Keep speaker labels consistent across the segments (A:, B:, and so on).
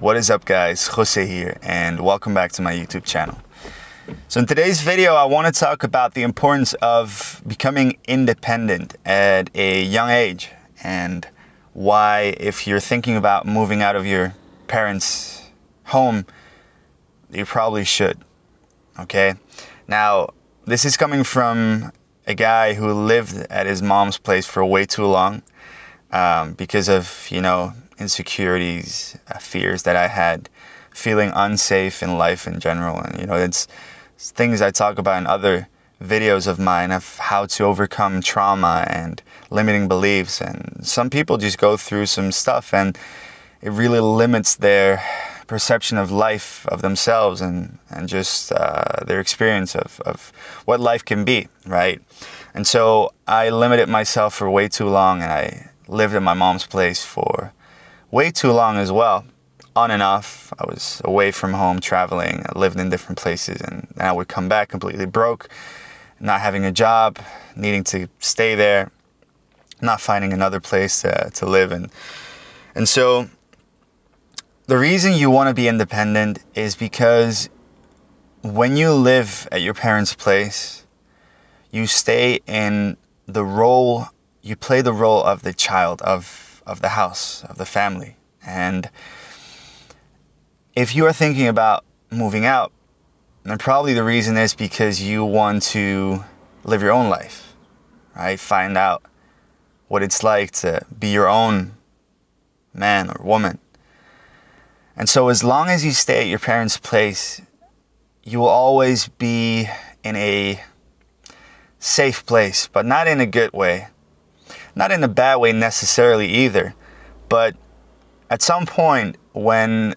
A: What is up, guys? Jose here, and welcome back to my YouTube channel. So in today's video, I want to talk about the importance of becoming independent at a young age, and why, if you're thinking about moving out of your parents' home, you probably should. Okay? Now, this is coming from a guy who lived at his mom's place for way too long because of, insecurities, fears that I had, feeling unsafe in life in general. And, it's things I talk about in other videos of mine of how to overcome trauma and limiting beliefs. And some people just go through some stuff and it really limits their perception of life, of themselves, and just their experience of what life can be, right? And so I limited myself for way too long, and I lived at my mom's place for way too long as well, on and off. I was away from home, traveling, I lived in different places, and then I would come back completely broke, not having a job, needing to stay there, not finding another place to live in. And so the reason you want to be independent is because when you live at your parents' place, you stay in the role, you play the role of the child of the house, of the family. And if you are thinking about moving out, then probably the reason is because you want to live your own life, right? Find out what it's like to be your own man or woman. And so as long as you stay at your parents' place, you will always be in a safe place, but not in a good way. Not in a bad way necessarily either, but at some point when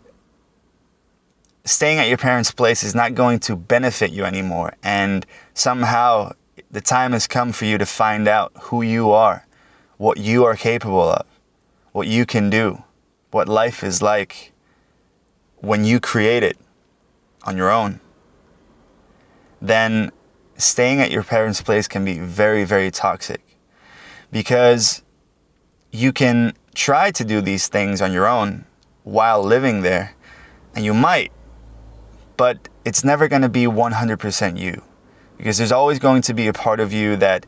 A: staying at your parents' place is not going to benefit you anymore, and somehow the time has come for you to find out who you are, what you are capable of, what you can do, what life is like when you create it on your own, then staying at your parents' place can be very, very toxic. Because you can try to do these things on your own while living there, and you might, but it's never going to be 100% you. Because there's always going to be a part of you that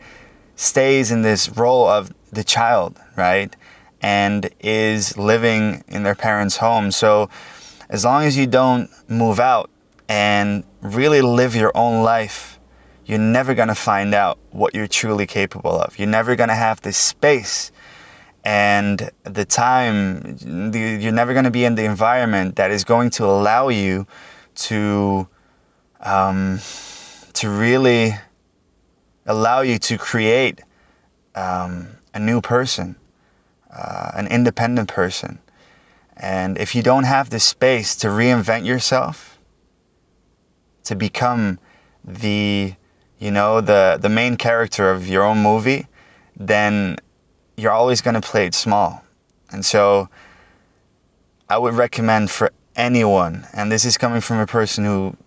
A: stays in this role of the child, right? And is living in their parents' home. So as long as you don't move out and really live your own life, you're never going to find out what you're truly capable of. You're never going to have the space and the time. You're never going to be in the environment that is going to allow you to really allow you to create a new person, an independent person. And if you don't have the space to reinvent yourself, to become the main character of your own movie, then you're always going to play it small. And so I would recommend for anyone, and this is coming from a person who,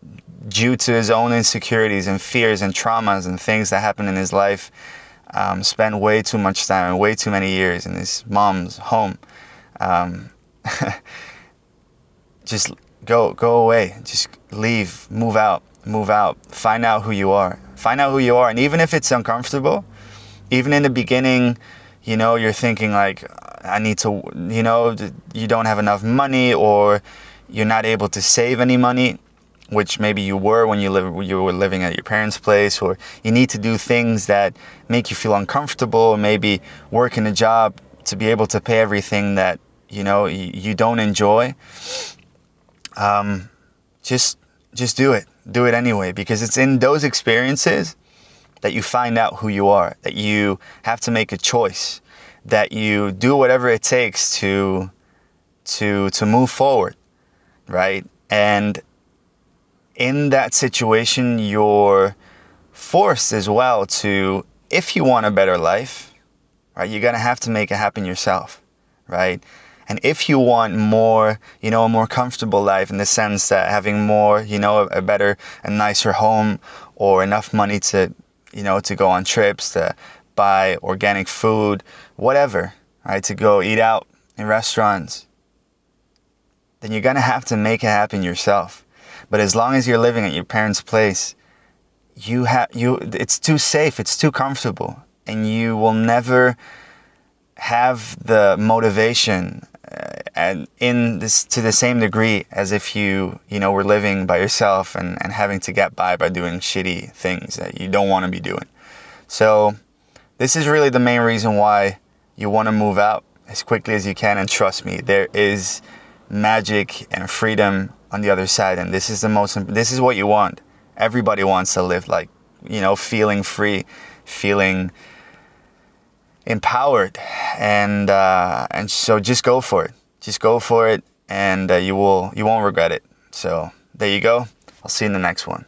A: due to his own insecurities and fears and traumas and things that happen in his life, spent way too much time and way too many years in his mom's home. Just go away. Just leave, move out, find out who you are. Find out who you are. And even if it's uncomfortable, even in the beginning, you're thinking like, I need to, you don't have enough money, or you're not able to save any money, which maybe you were when you were living at your parents' place, or you need to do things that make you feel uncomfortable, or maybe work in a job to be able to pay everything that, you don't enjoy. Just do it. Do it anyway, because it's in those experiences that you find out who you are, that you have to make a choice, that you do whatever it takes to move forward, right? And in that situation, you're forced as well to, if you want a better life, right, you're going to have to make it happen yourself, right? And if you want more, a more comfortable life, in the sense that having more, a better, a nicer home, or enough money to, to go on trips, to buy organic food, whatever, right? To go eat out in restaurants, then you're gonna have to make it happen yourself. But as long as you're living at your parents' place, it's too safe, it's too comfortable, and you will never have the motivation and in this to the same degree as if you were living by yourself and having to get by doing shitty things that you don't want to be doing. So this is really the main reason why you want to move out as quickly as you can, and trust me, there is magic and freedom on the other side, and this is what you want. Everybody wants to live like, feeling free, feeling empowered, and so just go for it, and you won't regret it. So there you go. I'll see you in the next one.